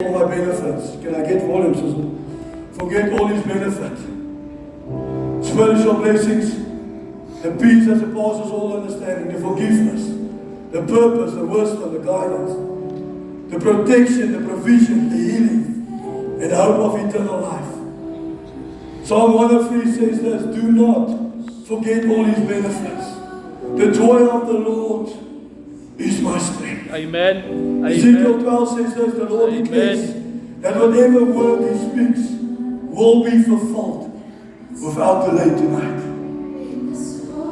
all my benefits. Can I get volumes? Forget all his benefit. Spiritual blessings, the peace that surpasses all understanding, the forgiveness, the purpose, the wisdom, the guidance, the protection, the provision, the healing, and the hope of eternal life. Psalm 103 says this, do not forget all his benefits. The joy of the Lord is my strength. Amen. Ezekiel 12 says this, the Lord declares that whatever word he speaks will be fulfilled without delay tonight.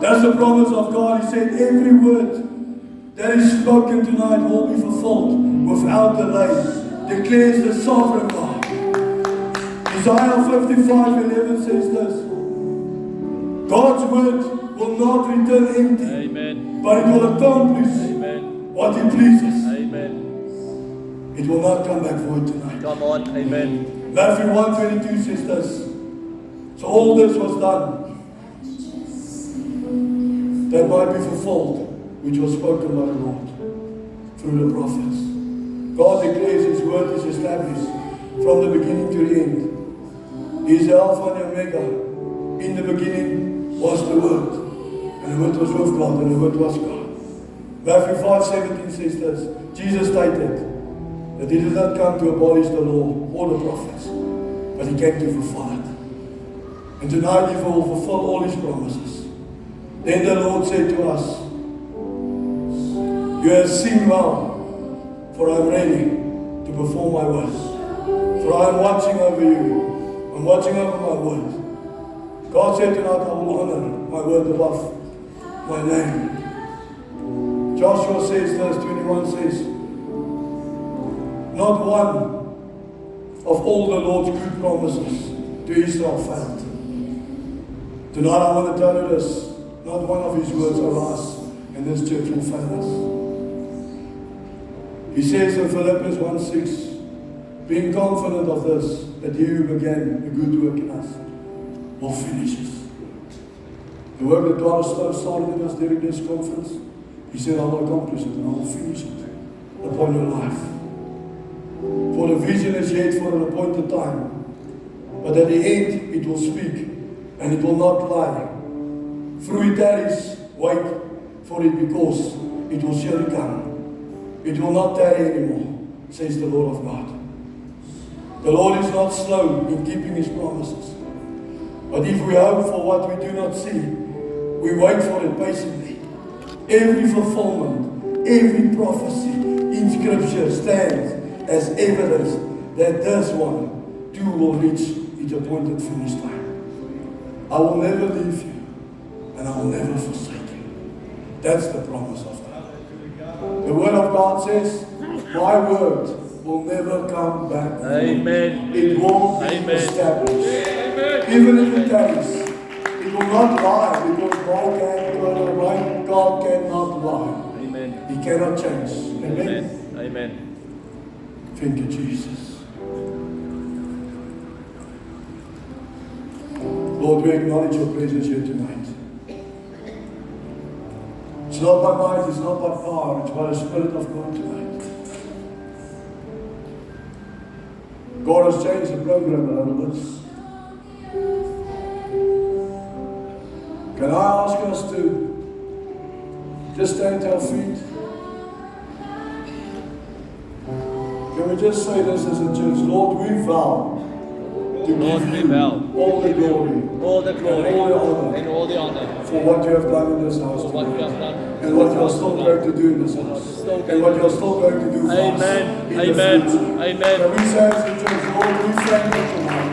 That's the promise of God. He said every word that is spoken tonight will be fulfilled without delay. Declares the sovereign God. Isaiah 55:11 says this. God's word will not return empty. Amen. But it will accomplish what he pleases. Amen. It will not come back void tonight. Come on. Amen. Matthew 1:22 says this. So all this was done that might be fulfilled, which was spoken by the Lord through the prophets. God declares his word is established from the beginning to the end. He is the Alpha and the Omega. In the beginning was the Word. And the Word was with God, and the Word was God. Matthew 5:17 says this. Jesus stated that he did not come to abolish the law or the prophets, but he came to fulfill it. And tonight he will fulfill all his promises. Then the Lord said to us, you have seen well, for I am ready to perform my words. For I am watching over you. I'm watching over my word. God said tonight, I will honor my word above my name. Joshua says, verse 21 says, not one of all the Lord's good promises to Israel failed. Tonight I want to tell you this, not one of his words are lost, and this church will fail us. He says in Philippians 1:6, being confident of this, that he who began a good work in us will finish it. The work that God has started in us during this conference, he said, I will accomplish it and I will finish it upon your life. For the vision is yet for an appointed time, but at the end it will speak and it will not lie. Through it tarries, wait for it because it will surely come. It will not tarry anymore, says the Lord of God. The Lord is not slow in keeping his promises. But if we hope for what we do not see, we wait for it patiently. Every fulfillment, every prophecy in Scripture stands as evidence that this one too will reach its appointed finish line. I will never leave you and I will never forsake you. That's the promise of God. The word of God says, my word will never come back. Amen. It will be established. Amen. Even if it tarries, it will not lie because my God cannot lie. Amen. He cannot change. Amen. Amen. Thank you, Jesus. Lord, we acknowledge your presence here tonight. It's not by might, it's not by power, it's by the Spirit of God tonight. God has changed the program a little bit. Can I ask us to just stand to our feet? Can we just say this as a church? Lord, we vow to give you all the glory, and all the honor for what you have done in this house tonight, and what you are still going to do in this house, and what you are still going to do for us in the future. Amen. And we say as a church, Lord, we thank you tonight.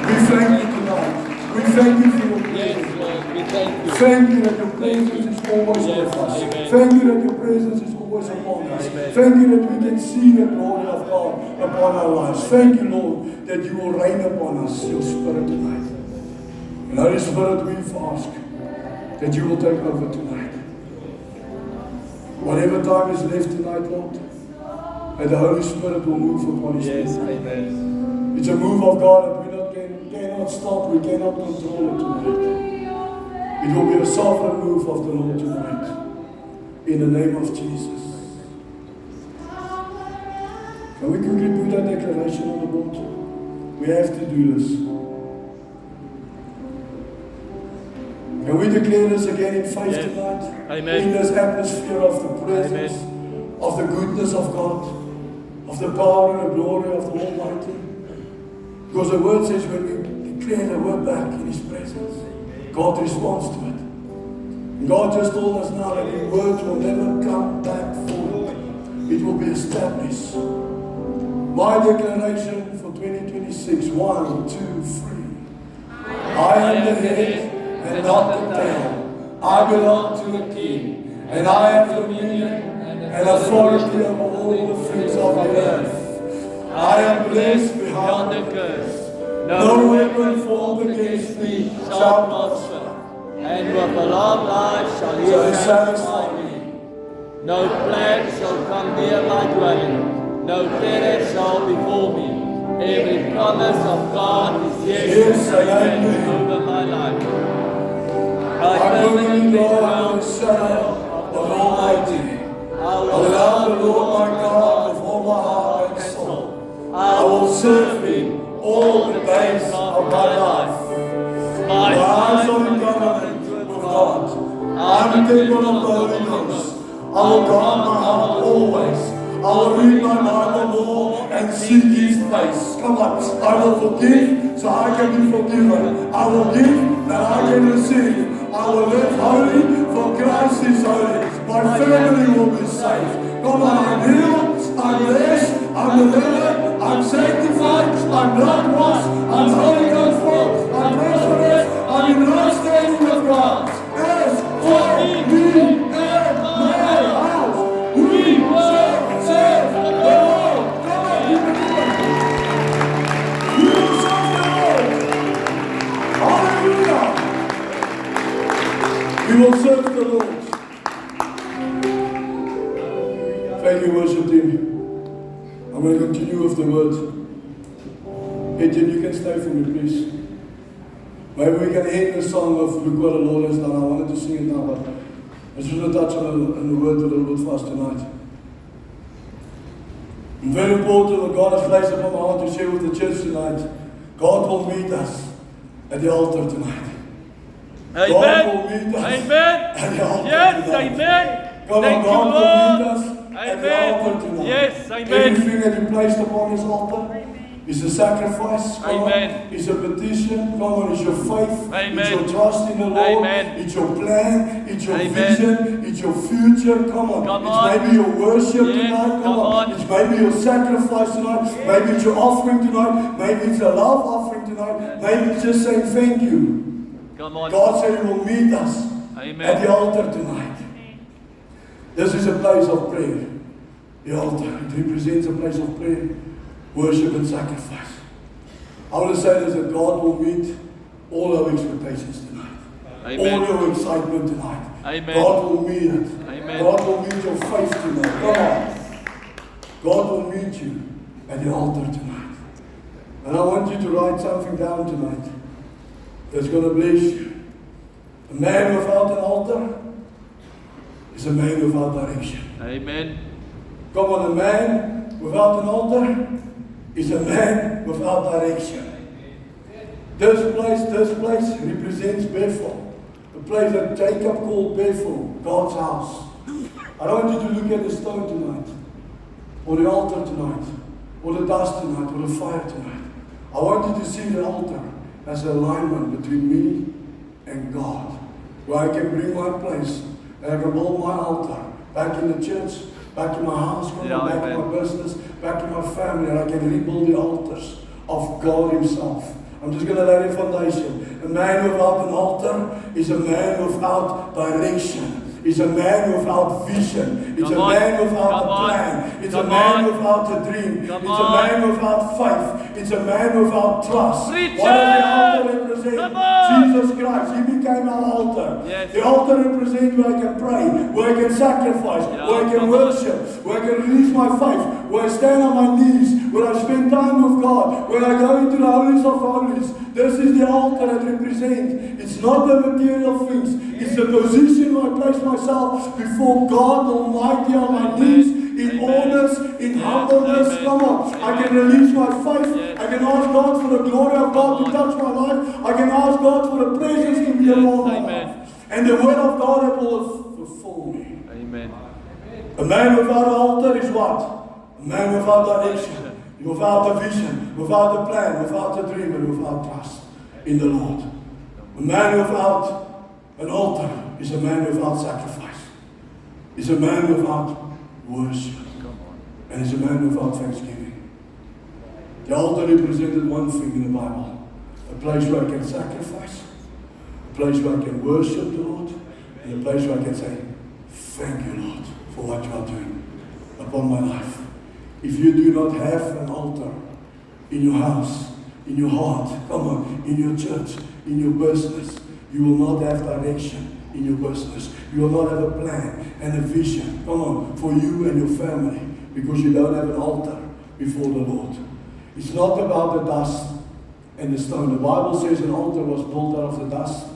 We thank you tonight. We thank you for your presence. Thank you that your presence is always with us. Thank you that your presence is always upon us. Thank you that we can see the glory of God upon our lives. Thank you, Lord, that you will rain upon us, your Spirit tonight. And Holy Spirit, we ask that you will take over tonight. Whatever time is left tonight, Lord, that the Holy Spirit will move upon his people. Amen. It's a move of God that we cannot stop, we cannot control it tonight. It will be a sovereign move of the Lord tonight. In the name of Jesus. Can we quickly put that declaration on the board? We have to do this. Can we declare this again in faith Yes. tonight? Amen. In this atmosphere of the presence, of the goodness of God, of the power and the glory of the Almighty. Because the word says when we declare the word back in His presence, God responds to it. And God just told us now that His word will never come back void. It will be established. My declaration for 2026, 1, 2, 3. I am the head and not the tail. I belong to the King, and I have dominion and authority over all the things of the earth. I am blessed beyond the curse. No weapon formed against me shall prosper, and with a long life shall He satisfy me. No plague shall come near my dwelling, no terror shall befall me. Every promise of God is yes and amen over my life. I permanently dwell in the shadow of the Almighty. I will love the Lord my God with all my heart and soul. I will serve Him all the days of my life. My eyes are in covenant with God. I am the temple of the Holy Ghost. I will guard my heart always. I will read my Bible more and seek His face. Come on, I will forgive so I can be forgiven. I will give that I can receive. I will live holy for Christ is holy. My family will be safe. Come on, I'm healed, I'm blessed, I'm delivered, I'm sanctified, I'm blood washed, I'm Holy Ghost full, I'm prosperous, I'm in right standing with God. As for me and my house, we will serve the Lord. Come on, keep it going. We will serve the Lord. Hallelujah. We will serve the Lord. Thank you, worship team. I'm going to continue with the word. Etienne, you can stay for me, please. Maybe we can end the song of Look What the Lord Has Done. I wanted to sing it now, but I just want to touch on the word a little bit fast tonight. And very important what God has placed upon my heart to share with the church tonight. God will meet us at the altar tonight. Amen. God will meet us Amen. at the altar Yes, tonight. amen. Come on, Thank you, God will meet Lord. us at the altar tonight. Yes, amen. Everything that you placed upon His altar is a sacrifice. Come Amen. on. It's a petition. Come on, it's your faith. Amen. It's your trust in the Lord. Amen. It's your plan. It's your Amen. vision. It's your future. Come on. Come It's on. maybe your worship Yes, tonight. come on. It's maybe your sacrifice tonight. Maybe it's your offering tonight. Maybe it's a love offering tonight. Maybe it's just saying thank you. Come on. God said He will meet us Amen. at the altar tonight. This is a place of prayer. The altar, it represents a place of prayer, worship and sacrifice. I want to say this, that God will meet all our expectations tonight. Amen. All your excitement tonight. Amen. God will meet it. Amen. God will meet your faith tonight. Come on. God will meet you at the altar tonight. And I want you to write something down tonight that's going to bless you. A man without an altar is a man without direction. Amen. Come on, a man without an altar is a man without direction. This place represents Bethel. The place that Jacob called Bethel, God's house. I don't want you to look at the stone tonight, or the altar tonight, or the dust tonight, or the fire tonight. I want you to see the altar as an alignment between me and God, where I can bring my place, and I can build my altar back in the church, back in my house, back in my business, back in my family, and I can rebuild the altars of God Himself. I'm just going to lay the foundation. A man without an altar is a man without direction. It's a man without vision. It's a man without a plan. It's a man without a dream. It's a man without faith. It's a man without trust. What does the altar represent? Jesus Christ. He became our altar. Yes. The altar represents where I can pray, where I can sacrifice, where I can worship, where I can release my faith, where I stand on my knees, where I spend time with God, where I go into the holies of holies. This is the altar that represents. It's not the material things. It's the position where I place myself before God Almighty on my knees in Amen. honest, in Yes, humbleness. amen. Come on. I can Amen. release my faith. Yes. I can ask God for the glory of God to Come touch my life. I can ask God for the presence to be Yes, upon my amen. life. And the word of God that will fulfill me. Amen. A man without an altar is what? A man without direction, without a vision, without a plan, without a dream, and without trust in the Lord. A man without an altar is a man without sacrifice. Is a man without worship. Come on. And is a man without thanksgiving. The altar represented one thing in the Bible. A place where I can sacrifice, a place where I can worship the Lord, and a place where I can say, thank you, Lord, for what you are doing upon my life. If you do not have an altar in your house, in your heart, come on, in your church, in your business, you will not have direction in your business. You will not have a plan and a vision, come on, for you and your family, because you don't have an altar before the Lord. It's not about the dust and the stone. The Bible says an altar was built out of the dust.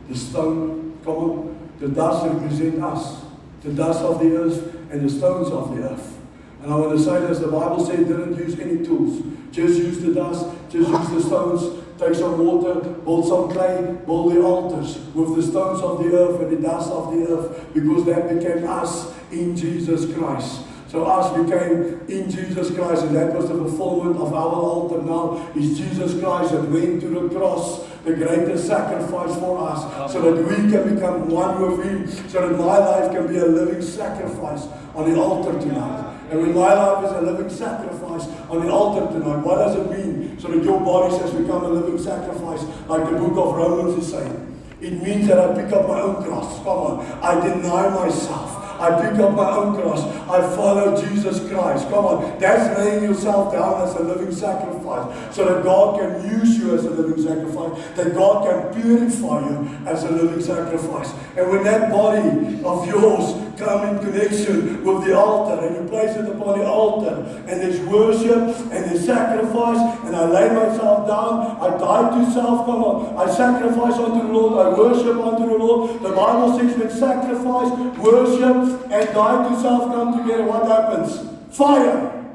The stone, come on, the dust represents us. The dust of the earth and the stones of the earth. And I want to say this, the Bible said didn't use any tools. Just use the dust, just use the stones, take some water, build some clay, build the altars with the stones of the earth and the dust of the earth, because that became us in Jesus Christ. So us became in Jesus Christ, and that was the fulfillment of our altar now, is Jesus Christ that went to the cross, the greatest sacrifice for us, so that we can become one with Him, so that my life can be a living sacrifice on the altar tonight. And when my life is a living sacrifice on the altar tonight, what does it mean? So that your body has become a living sacrifice, like the book of Romans is saying. It means that I pick up my own cross. Come on. I deny myself. I pick up my own cross. I follow Jesus Christ. Come on. That's laying yourself down as a living sacrifice, so that God can use you as a living sacrifice, that God can purify you as a living sacrifice. And when that body of yours come in connection with the altar, and you place it upon the altar, and there's worship and there's sacrifice, and I lay myself down, I die to self, come on, I sacrifice unto the Lord, I worship unto the Lord. The Bible says when sacrifice, worship, and die to self come together, what happens? Fire!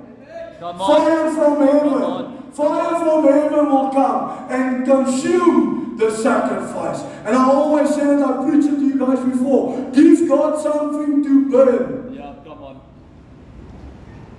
Come on. Fire from heaven! Come on. Fire from heaven will come and consume the sacrifice. And I always say it, I preached it to you guys before. Give God something to burn. Yeah, come on.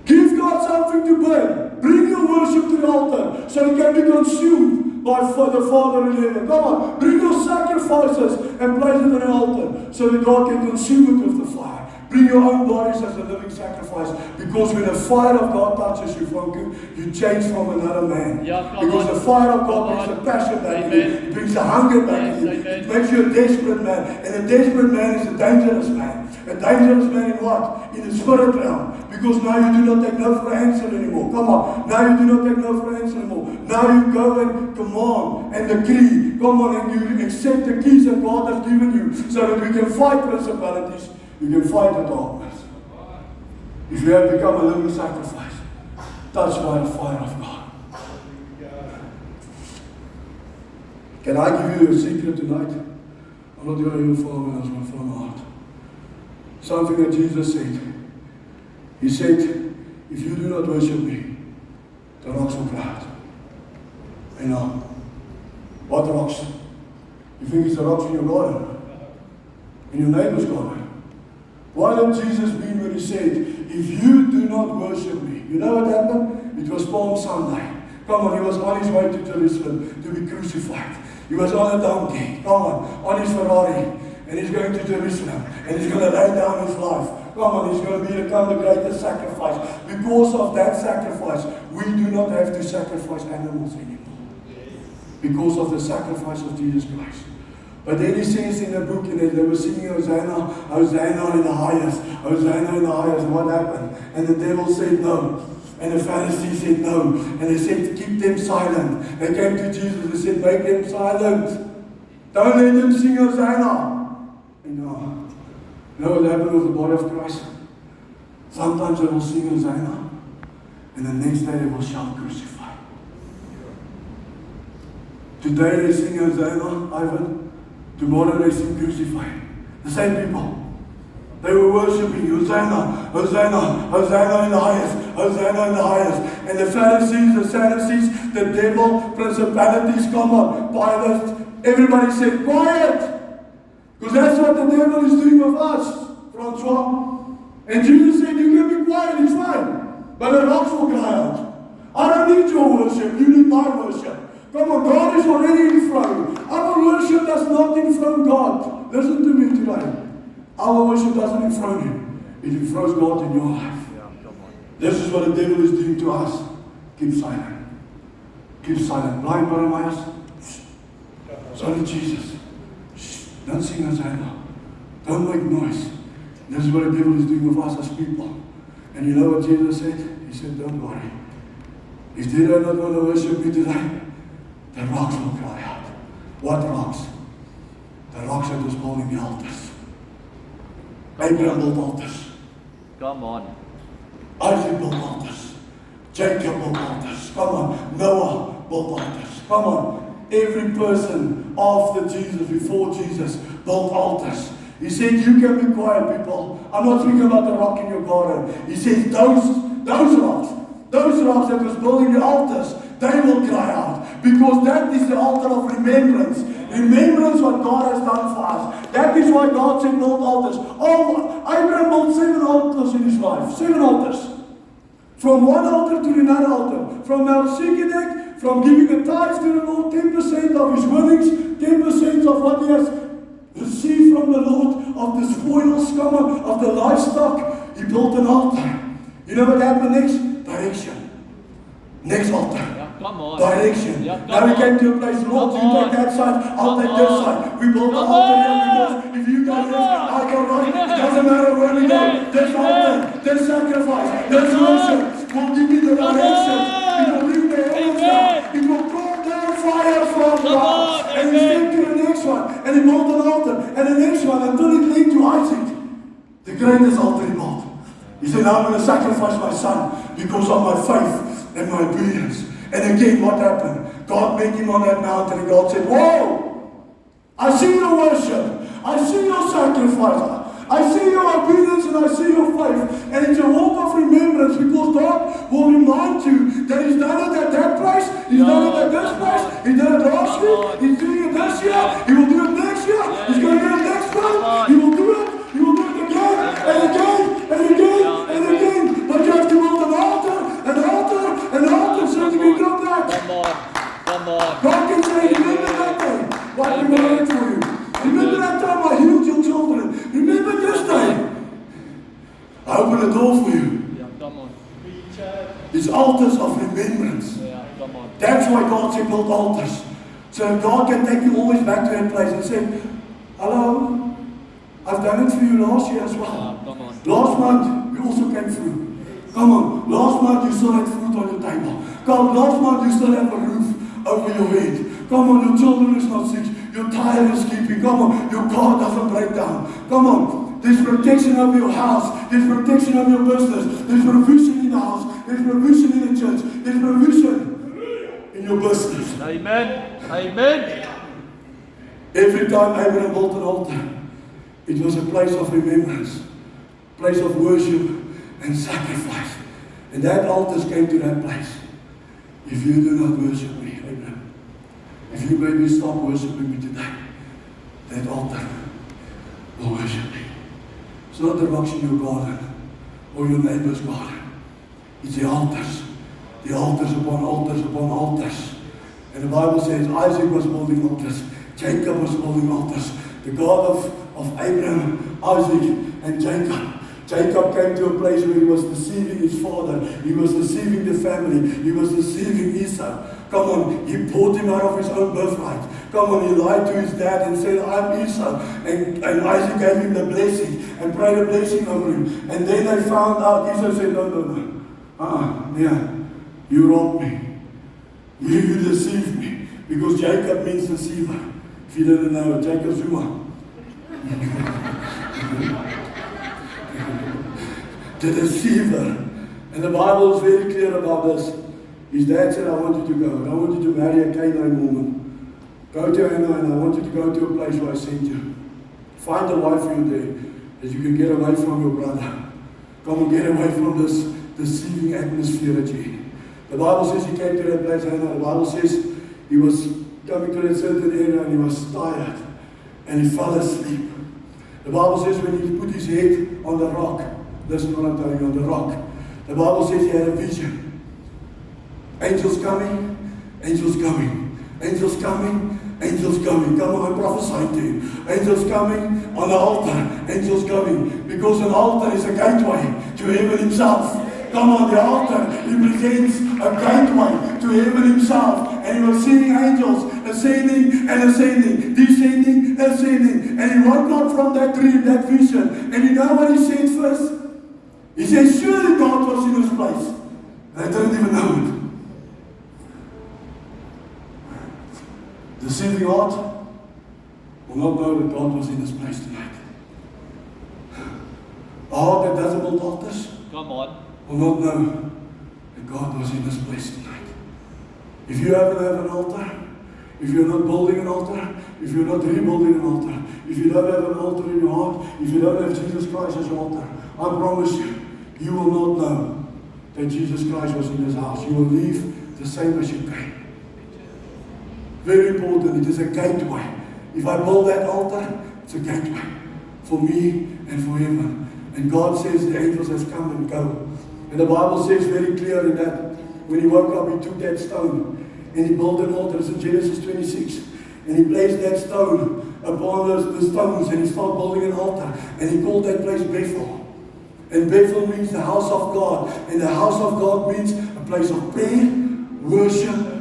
Give God something to burn. Bring your worship to the altar so it can be consumed by the Father in heaven. Come on. Bring your sacrifices and place it on the altar so that God can consume it with the fire. Bring your own bodies as a living sacrifice, because when the fire of God touches you, Franco, you change from another man. Yeah, because on. the fire of God Come brings on. the passion back in Amen. you. It brings the hunger back Yes, in you. amen. It makes you a desperate man. And a desperate man is a dangerous man. A dangerous man in what? In the spirit realm. Because now you do not take no for an answer anymore. Come on. Now you do not take no for an answer anymore. Now you go and command and decree. Come on, and you accept the keys that God has given you, so that we can fight principalities. We can fight the darkness. If you have become a living sacrifice, touched by the fire of God. Can I give you a secret tonight? I'm not going to follow me, that's from my heart. Something that Jesus said. He said, if you do not worship me, the rocks will cry out. You know, what rocks? You think it's the rocks in your garden? In your neighbor's garden? Why did Jesus mean when he said, if you do not worship me? You know what happened? It was Palm Sunday. Come on, he was on his way to Jerusalem to be crucified. He was on a donkey, come on his Ferrari. And he's going to Jerusalem. And he's going to lay down his life. Come on, he's going to become the greatest sacrifice. Because of that sacrifice, we do not have to sacrifice animals anymore. Because of the sacrifice of Jesus Christ. But then he says in the book, and they were singing Hosanna, Hosanna in the highest, Hosanna in the highest. What happened? And the devil said no. And the Pharisees said no. And they said, keep them silent. They came to Jesus and said, make them silent. Don't let them sing Hosanna. You know what happened with the body of Christ? Sometimes they will sing Hosanna, and the next day they will shout crucify. Today they sing Hosanna, Ivan. Tomorrow they sing crucify. The same people. They were worshipping, Hosanna, Hosanna, Hosanna in the highest, Hosanna in the highest. And the Pharisees, the Sadducees, the devil, principalities, come on, Pilate, everybody said, quiet! Because that's what the devil is doing with us, Francois. And Jesus said, you can be quiet, it's fine. But the rocks will cry out. I don't need your worship, you need my worship. Come on, God is already enthroned. Our worship does not enthrone God. Listen to me today. Our worship doesn't enthrone Him. It enthrones God in your life. This is what the devil is doing to us. Keep silent. Keep silent. Blind Bartimaeus. It's only Jesus. Shh. Don't sing Hosanna. Don't make noise. This is what the devil is doing with us as people. And you know what Jesus said? He said, don't worry. If they do not want to worship me today, the rocks will cry out. What rocks? The rocks that was building the altars. Abraham built altars. Come on. Isaac built altars. Jacob built altars. Come on. Noah built altars. Come on. Every person after Jesus, before Jesus, built altars. He said, you can be quiet, people. I'm not speaking about the rock in your garden. He says, those rocks that was building the altars, they will cry out. Because that is the altar of remembrance. Remembrance what God has done for us. That is why God said build altars. Oh, Abraham built 7 altars in his life. 7 altars. From one altar to another altar. From Melchizedek, from giving a tithe to the Lord, 10% of his winnings, 10% of what he has received from the Lord, of the spoils, of the livestock. He built an altar. You know what happened next? Direction. Next altar. Yeah, come on. Direction. Yeah, now we on. came to a place, Lord, Come you on. take that side, I'll Come take this on. side. We build the Come altar here on. because if you go Come left, on. I go right. It Amen. doesn't matter where we go. Amen. This altar, Amen. this sacrifice, this Come on. worship will give you the Come direction. on. It will bring the heavens Amen. down. It will call down fire from Come God. on. And he Amen. came to the next one, and he built an altar, and the next one, until it led to Isaac, the greatest altar he built. He said, now I'm going to sacrifice my son because of my faith and my obedience. And again, what happened? God met him on that mountain, and God said, whoa! I see your worship. I see your sacrifice. I see your obedience and I see your faith. And it's a walk of remembrance because God will remind you that He's done it at that place, He's done it at this place, He did it last week, He's doing it this year, He will do it next year, He's going to do it next month, He will do it again and again and again and again. But you have to build an altar, so you can come back. Come on. God can say, remember that day, what we made for you. Remember that time I healed your children. Remember this day. I opened a door for you. Yeah, come on. It's altars of remembrance. Yeah, come on. That's why God said build altars. So God can take you always back to that place and say, hello, I've done it for you last year as well. Yeah, come on. Last month, you also came through. Come on, last month you still had food on your table. God, last month you still have a roof over your head. Come on, your children is not sick. Your tire is keeping. Come on, your car doesn't break down. Come on, there's protection of your house. There's protection of your business. There's provision in the house. There's provision in the church. There's provision in your business. Amen. Every time Abraham built an altar, it was a place of remembrance, place of worship and sacrifice. And that altars came to that place. If you do not worship me, Abraham, if you maybe stop worshiping me today, that altar will worship me. It's not the rocks in your garden or your neighbor's garden. It's the altars. The altars upon altars upon altars. And the Bible says Isaac was building altars. Jacob was building altars. The God of Abraham, Isaac, and Jacob. Jacob came to a place where he was deceiving his father. He was deceiving the family. He was deceiving Esau. Come on, he bought him out of his own birthright. Come on, he lied to his dad and said, I'm Esau. And Isaac gave him the blessing and prayed a blessing over him. And then they found out, Esau said, no. Yeah, you robbed me. You deceived me. Because Jacob means deceiver. If you didn't know, Jacob Zuma. The deceiver. And the Bible is very clear about this. His dad said, I want you to go. I want you to marry a Canaanite woman. Go to Hannah and I want you to go to a place where I sent you. Find a wife for you there. that you can get away from your brother. Come and get away from this deceiving atmosphere that you're in. The Bible says he came to that place, Hannah. The Bible says he was coming to that certain area and he was tired and he fell asleep. The Bible says when he put his head on the rock, listen what I'm telling you, on the rock, the Bible says he had a vision. Angels coming, angels going, angels coming, angels coming. Come on, I'm prophesying to you. Angels coming on the altar, angels coming. Because an altar is a gateway to heaven himself. Come on, the altar represents a gateway to heaven himself. And he was seeing angels ascending and ascending, descending, ascending. And he woke up from that dream, that vision. And you know what he said first? He said, surely God was in this place. They didn't even know it. Deceiving heart will not know that God was in this place tonight. A heart that doesn't build altars Come on. will not know that God was in this place tonight. If you haven't have an altar, if you're not building an altar, if you're not rebuilding an altar, if you don't have an altar in your heart, if you don't have Jesus Christ as your altar, I promise you, you will not know that Jesus Christ was in this house. You will leave the same as you came. Very important, it is a gateway. If I build that altar, it's a gateway for me and for heaven. And God says the angels have come and go. And the Bible says very clearly that when he woke up, he took that stone and he built an altar. It's in Genesis 26. And he placed that stone upon the stones and he started building an altar. And he called that place Bethel. And Bethel means the house of God. And the house of God means a place of prayer, worship,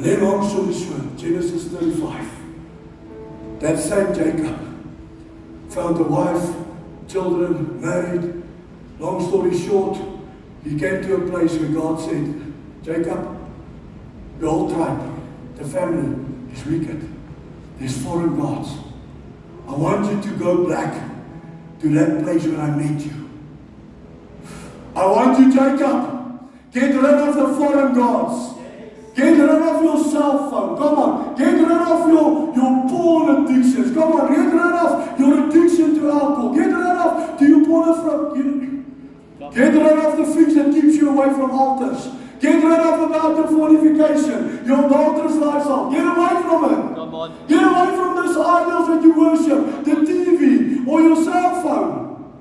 and then long story short, Genesis 35. That same Jacob found a wife, children, married. Long story short, he came to a place where God said, Jacob, the whole tribe, the family is wicked. There's foreign gods. I want you to go back to that place where I met you. I want you, Jacob, get rid of the foreign gods. Get rid of your cell phone. Come on. Get rid of your porn addictions. Come on. Get rid of your addiction to alcohol. Get rid of your pornography. Get rid of the things that keeps you away from altars. Get rid of about your fornication, your adulterous lifestyle. Get away from it. Come on. Get away from those idols that you worship, the TV or your cell phone.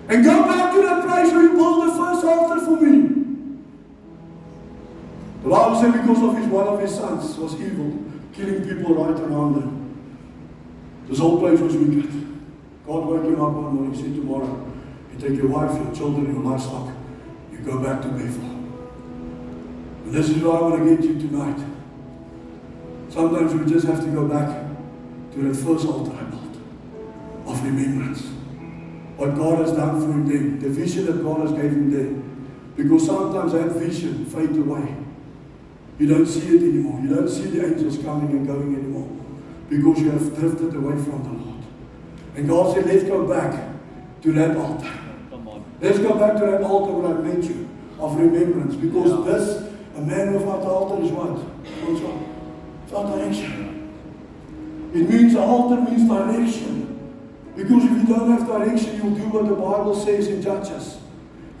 And go back to that place where you built the first altar for me. The Bible said because of one of his sons was evil, killing people right around him. This whole place was wicked. God woke him up one morning and said, tomorrow, you take your wife, your children, your livestock, you go back to Bethel. And this is where I want to get you tonight. Sometimes we just have to go back to that first altar I built of remembrance. What God has done for him then, the vision that God has gave him then. Because sometimes that vision fades away. You don't see it anymore. You don't see the angels coming and going anymore. Because you have drifted away from the Lord. And God said, let's go back to that altar. Come on. Let's go back to that altar where I met you of remembrance. Because this, a man without the altar is what? What's what? It's not direction. It means the altar means direction. Because if you don't have direction, you'll do what the Bible says in Judges.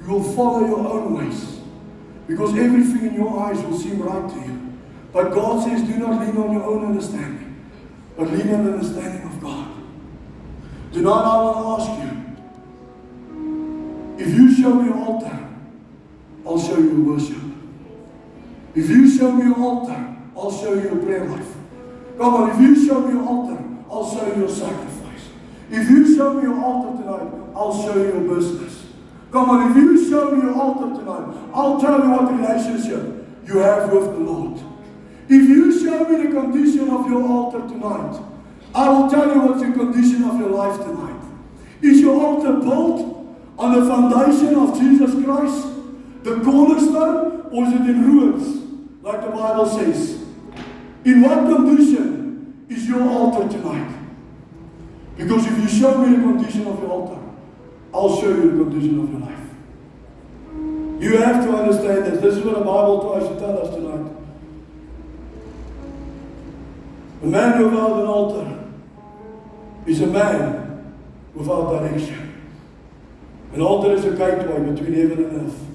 You will follow your own ways. Because everything in your eyes will seem right to you. But God says, do not lean on your own understanding, but lean on the understanding of God. Tonight I want to ask you, if you show me your altar, I'll show you your worship. If you show me your altar, I'll show you your prayer life. Come on, if you show me your altar, I'll show you your sacrifice. If you show me your altar tonight, I'll show you your business. Come on, if you show me your altar tonight, I'll tell you what relationship you have with the Lord. If you show me the condition of your altar tonight, I will tell you what's the condition of your life tonight. Is your altar built on the foundation of Jesus Christ, the cornerstone, or is it in ruins, like the Bible says? In what condition is your altar tonight? Because if you show me the condition of your altar, I'll show you the condition of your life. You have to understand this. This is what the Bible tries to tell us tonight. A man without an altar is a man without direction. An altar is a gateway between heaven and earth.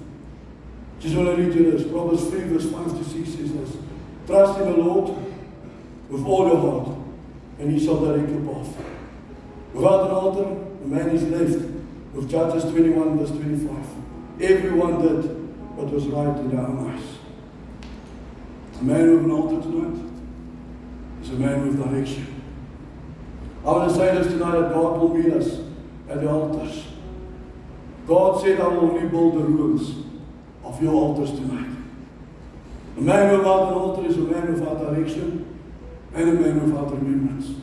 Just want to read you this. Proverbs 3 verse 5 to 6 says this. Trust in the Lord with all your heart, and He shall direct your path. Without an altar, the man is left with Judges 21 verse 25. Everyone did what was right in their own eyes. A man with an altar tonight is a man with direction. I want to say this tonight that God will meet us at the altars. God said, I will rebuild the ruins of your altars tonight. A man without an altar is a man without direction and a man without remembrance.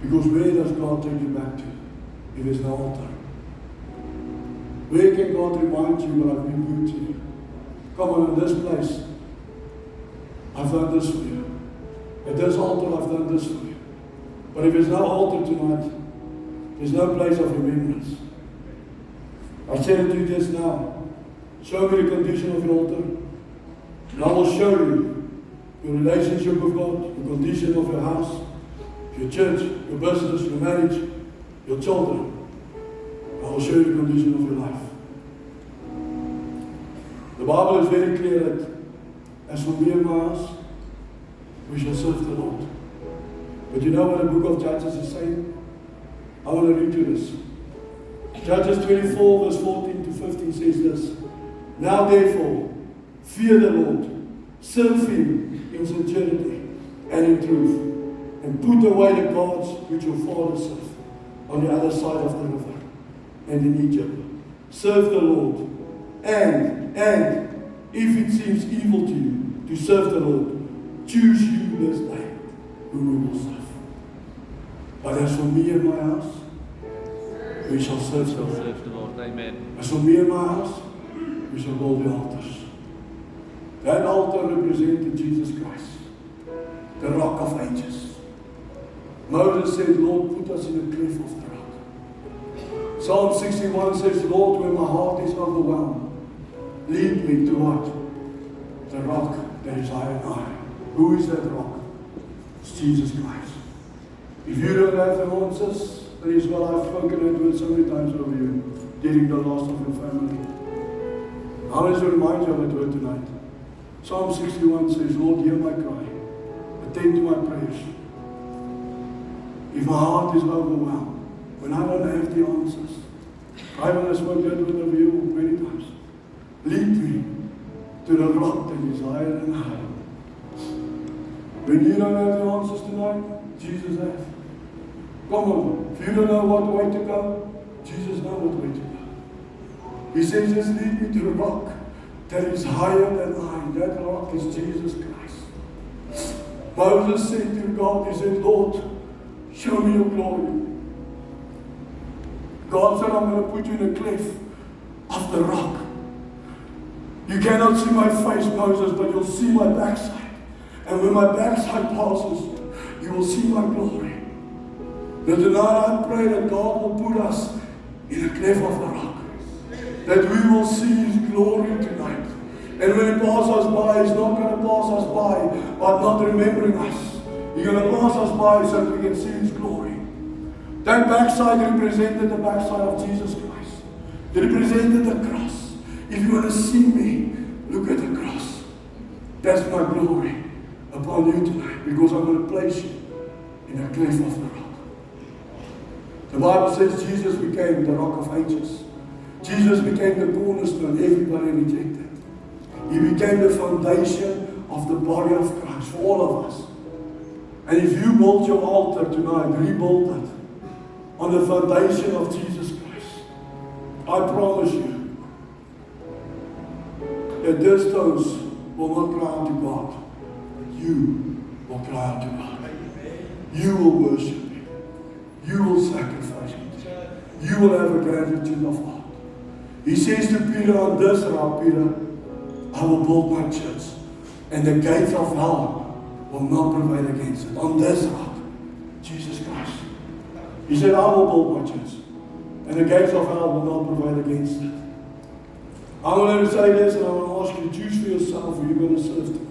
Because where does God take you back to if there's no altar? Where can God remind you what I've been good to you? Come on, in this place, I've done this for you. At this altar, I've done this for you. But if there's no altar tonight, there's no place of remembrance. I said it to you just now. Show me the condition of your altar, and I will show you your relationship with God, the condition of your house, your church, your business, your marriage, your children. I will show you the condition of your life. The Bible is very clear that as for me and my house, we shall serve the Lord. But you know what the book of Judges is saying? I want to read you this. Judges 24 verse 14 to 15 says this. Now therefore, fear the Lord, serve Him in sincerity and in truth, and put away the gods which your fathers served on the other side of the river and in Egypt. Serve the Lord, and if it seems evil to you to serve the Lord, choose you this day whom we will serve. But as for me and my house, we shall serve the Lord. Serve the Lord. Amen. As for me and my house, we shall build the altars. That altar represented Jesus Christ, the rock of ages. Moses said, Lord, put us in the cliff of the rock. Psalm 61 says, Lord, when my heart is overwhelmed, lead me to what? The rock that is higher and higher. Who is that rock? It's Jesus Christ. If you don't have the answers, that is what I've spoken into so many times over you, during the loss of your family. I want to remind you of that word tonight. Psalm 61 says, Lord, hear my cry. Attend to my prayers. If my heart is overwhelmed, when I don't have the answers, I want to spoke that word over you many times. Lead me to the rock that is higher and higher. When you don't have the answers tonight, Jesus has. Come on, if you don't know what way to go, Jesus knows what way to go. He says, just lead me to the rock that is higher than I. That rock is Jesus Christ. Moses said to God, he said, Lord, show me your glory. God said, I'm going to put you in a cliff of the rock. You cannot see my face, Moses, but you'll see my backside. And when my backside passes, you will see my glory. Now tonight I pray that God will put us in a cliff of the rock. That we will see His glory tonight. And when He passes us by, He's not going to pass us by not remembering us. He's going to pass us by so that we can see His glory. That backside represented the backside of Jesus Christ. It represented the cross. If you want to see me, look at the cross. That's my glory upon you tonight, because I'm going to place you in a cliff of the rock. The Bible says Jesus became the rock of ages. Jesus became the cornerstone everybody rejected. He became the foundation of the body of Christ for all of us. And if you build your altar tonight, rebuild it on the foundation of Jesus Christ, I promise you that these stones will not cry out to God. You will cry out to God. You will worship Him. You will sacrifice Him. You will have a gratitude of heart. He says to Peter, on this rock, Peter, I will build my church, and the gates of hell will not prevail against it. On this rock, Jesus Christ. He said, I will build my church, and the gates of hell will not prevail against it. I'm going to say this, and I want to ask you to choose for yourself who you're going to serve to.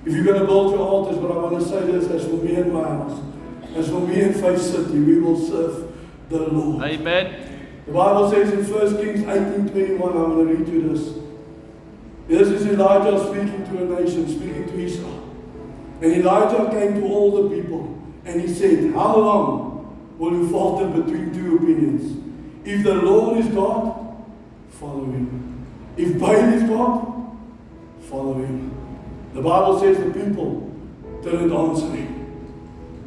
If you're going to build your altars, but I want to say this, as for me and my house, As for me and Faith City, we will serve the Lord. Amen. The Bible says in 1 Kings 18:21, I'm going to read you this. This is Elijah speaking to a nation, speaking to Israel. And Elijah came to all the people and he said, how long will you falter between two opinions? If the Lord is God, follow him. If Baal is God, follow him. The Bible says the people didn't answer him.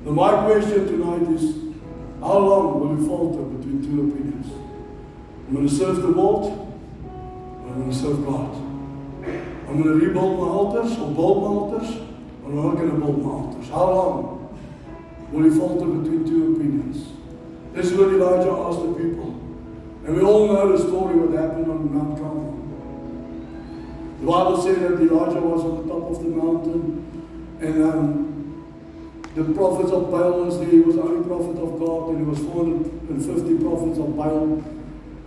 Now my question tonight is, how long will you falter between two opinions? I'm going to serve the world, or I'm going to serve God. I'm going to rebuild my altars, or build my altars, or I'm not going to build my altars. How long will you falter between two opinions? This is what Elijah asked the people. And we all know the story what happened on Mount Carmel. The Bible said that Elijah was on the top of the mountain, and the prophets of Baal was there. He was the only prophet of God, and there was 450 prophets of Baal.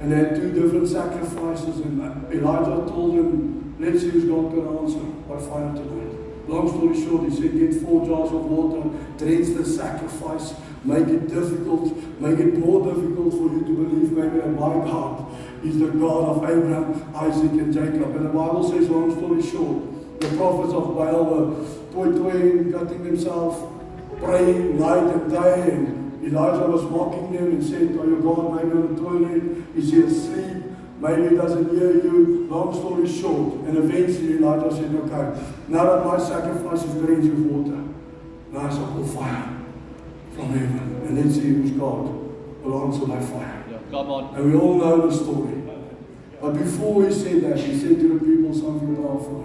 And they had two different sacrifices, and Elijah told them, let's see who's God going to answer by fire tonight. Long story short, he said, get 4 jars of water, drench the sacrifice, make it difficult, make it more difficult for you to believe maybe that my God is the God of Abraham, Isaac, and Jacob. And the Bible says, long story short, the prophets of Baal were toy-toying, cutting themselves, praying night and day, and Elijah was mocking them and said, oh, your God maybe on the toilet, is he asleep? Maybe he doesn't hear you. Long story short. And eventually Elijah said, okay, now that my sacrifice is drenched with water, now I shall call fire from heaven. And let's see whose God will answer by fire. Yeah, come on. And we all know the story. But before he said that, he said to the people something powerful.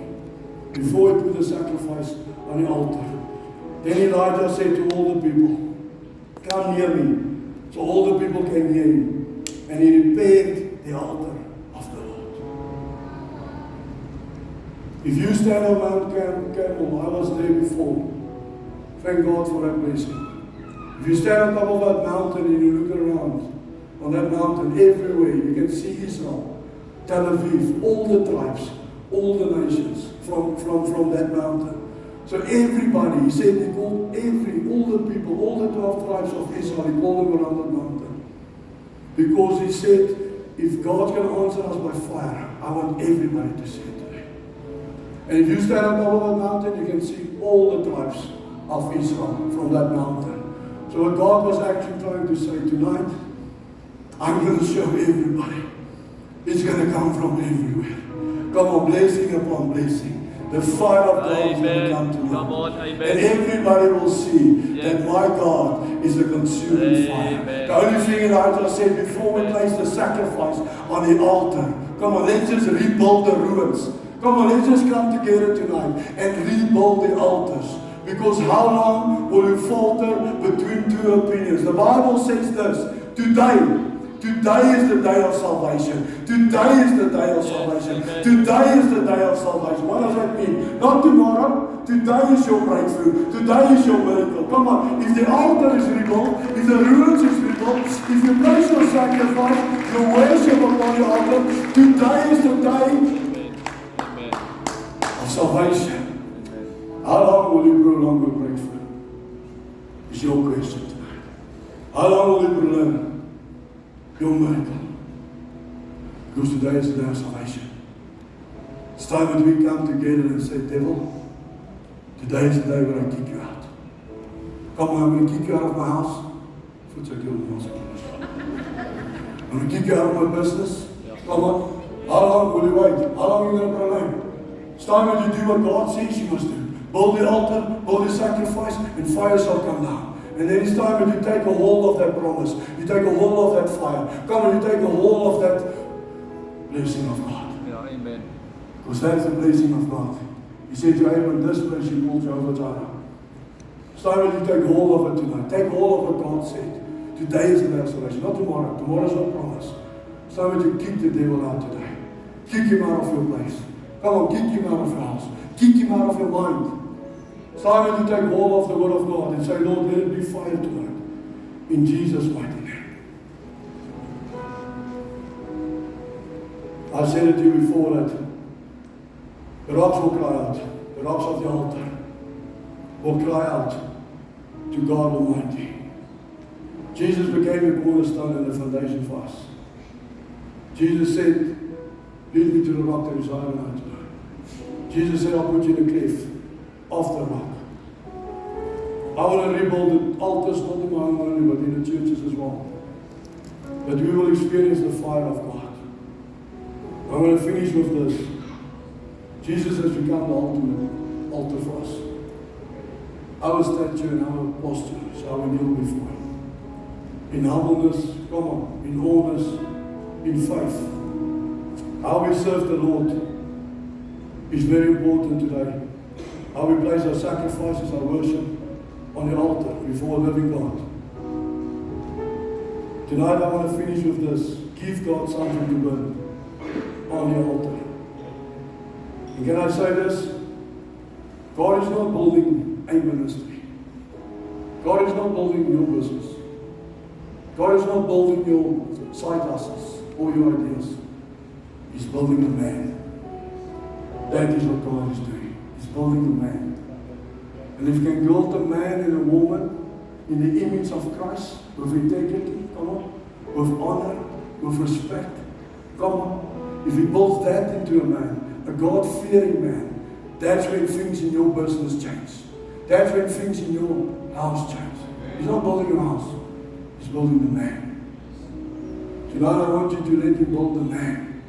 Before he put the sacrifice on the altar, then Elijah said to all the people, come near me. So all the people came near him, and he repaired the altar of the Lord. If you stand on Mount Carmel, I was there before. Thank God for that blessing. If you stand on top of that mountain and you look around on that mountain, everywhere you can see Israel, Tel Aviv, all the tribes, all the nations from that mountain. So everybody, he said, he called all the people, all the 12 tribes of Israel, he called them around the mountain. Because he said, if God's going to answer us by fire, I want everybody to see it today. And if you stand on top of that mountain, you can see all the tribes of Israel from that mountain. So what God was actually trying to say tonight, I'm going to show everybody. It's going to come from everywhere. Come on, blessing upon blessing. The fire of God is going to come tonight. Come on, amen. And everybody will see that my God is a consuming fire. The only thing Elijah said before we place the sacrifice on the altar, come on, let's just rebuild the ruins. Come on, let's just come together tonight and rebuild the altars. Because how long will you falter between two opinions? The Bible says this, Today is the day of salvation. Today is the day of salvation. Today is the day of salvation. What does that mean? Not tomorrow. Today is your breakthrough. Today is your miracle. Come on. If the altar is rebuilt, if the ruins is rebuilt, if you place your sacrifice, your worship upon the altar, today is the day of salvation. How long will you prolong your breakthrough? Is your question tonight. How long will you prolong your miracle? Because today is the day of salvation. It's time that we come together and say, devil, today is the day when I kick you out. Come on, I'm going to kick you out of my house. I'm going to kick you out of my business. Come on. How long will you wait? How long are you going to prolong? It's time that you do what God says you must do. Build the altar, build the sacrifice, and fire shall come down. And then it's time that you take a hold of that promise. You take a hold of that fire. Come on, you take a hold of that blessing of God. Yeah, amen. Because that's the blessing of God. He said to Abraham, this place you call Jehovah Jireh. It's time that you take hold of it tonight. Take hold of what God said. Today is the day of salvation, not tomorrow. Tomorrow's not promise. It's time that you kick the devil out today. Kick him out of your place. Come on, kick him out of your house. Kick him out of your mind. It's time that you take hold of the word of God and say, Lord, let it be fire tonight. In Jesus' mighty name. I've said it to you before that the rocks will cry out. The rocks of the altar will cry out to God Almighty. Jesus became the cornerstone and the foundation for us. Jesus said, lead me to the rock that is higher than I do. Jesus said, I'll put you in a cliff off the rock. I want to rebuild the altars, not in my home only, but in the churches as well. That we will experience the fire of God. I'm going to finish with this. Jesus has become the ultimate altar for us. Our stature and our posture is how we kneel before Him. In humbleness, come on, in awness, in faith. How we serve the Lord is very important today. How we place our sacrifices, our worship on the altar before a living God. Tonight I want to finish with this. Give God something to burn on the altar. And can I say this? God is not building a ministry. God is not building your business. God is not building your side hustles or your ideas. He's building a man. That is what God is doing. He's building a man. And if you can build a man and a woman in the image of Christ, with integrity, come on, with honor, with respect, come on. If He builds that into a man, a God-fearing man, that's when things in your business change. That's when things in your house change. He's not building a house. He's building the man. Tonight I want you to let Him build the man.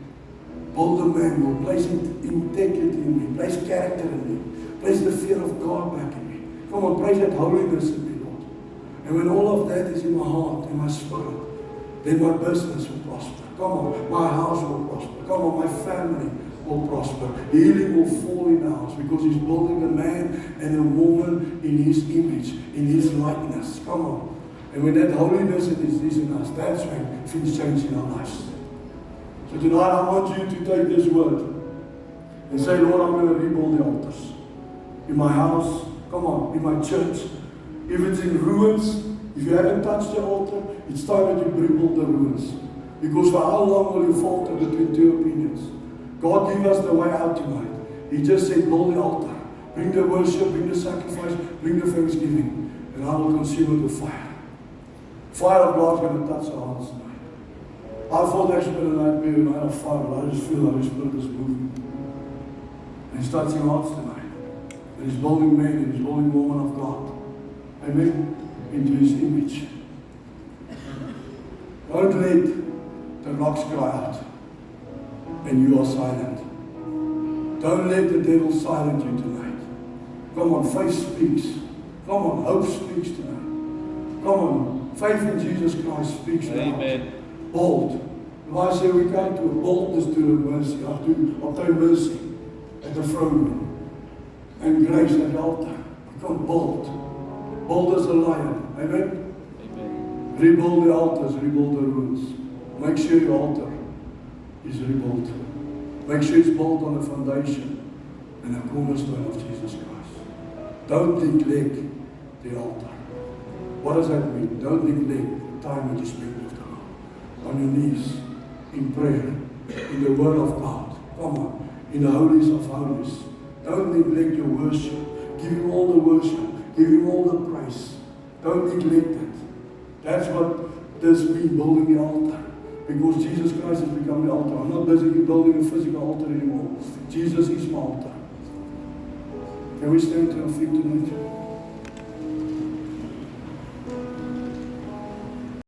Build the man. You'll place integrity in me. Place character in me. Place the fear of God back in me. Come on, place that holiness in me, Lord. And when all of that is in my heart, in my spirit, then my business will prosper. Come on, my house will prosper. Come on, my family will prosper. Healing will fall in the house because He's building a man and a woman in His image, in His likeness. Come on. And when that holiness is in us, that's when things change in our lives. So tonight I want you to take this word and say, Lord, I'm going to rebuild the altars. In my house, come on, in my church. If it's in ruins, if you haven't touched the altar, it's time that you rebuild the ruins. Because for how long will you falter between two opinions? God gave us the way out tonight. He just said, build the altar. Bring the worship, bring the sacrifice, bring the thanksgiving. And I will consume it with fire. Fire of God is going to touch our hearts tonight. I thought actually tonight be a night of fire, but I just feel the Holy Spirit is moving. And He's touching hearts tonight. And He's building men and He's building women of God. Amen. Into His image. Don't let the rocks cry out and you are silent. Don't let the devil silence you tonight. Come on, faith speaks. Come on, hope speaks tonight. Come on, faith in Jesus Christ speaks tonight. Amen. Bold. The Bible says we come to a boldness to the mercy, to obtain mercy at the throne room and grace at the altar. Become bold. Bold as a lion. Amen? Amen. Rebuild the altars, rebuild the ruins. Make sure your altar is rebuilt. Make sure it's built on the foundation and the cornerstone of Jesus Christ. Don't neglect the altar. What does that mean? Don't neglect the time that you spend with God. On your knees, in prayer, in the Word of God. Come on, in the holies of holies. Don't neglect your worship. Give Him all the worship. Give Him all the praise. Don't neglect it. That's what this means, building the altar. Because Jesus Christ has become the altar. I'm not busy building a physical altar anymore. Jesus is my altar. Can we stand to our feet tonight?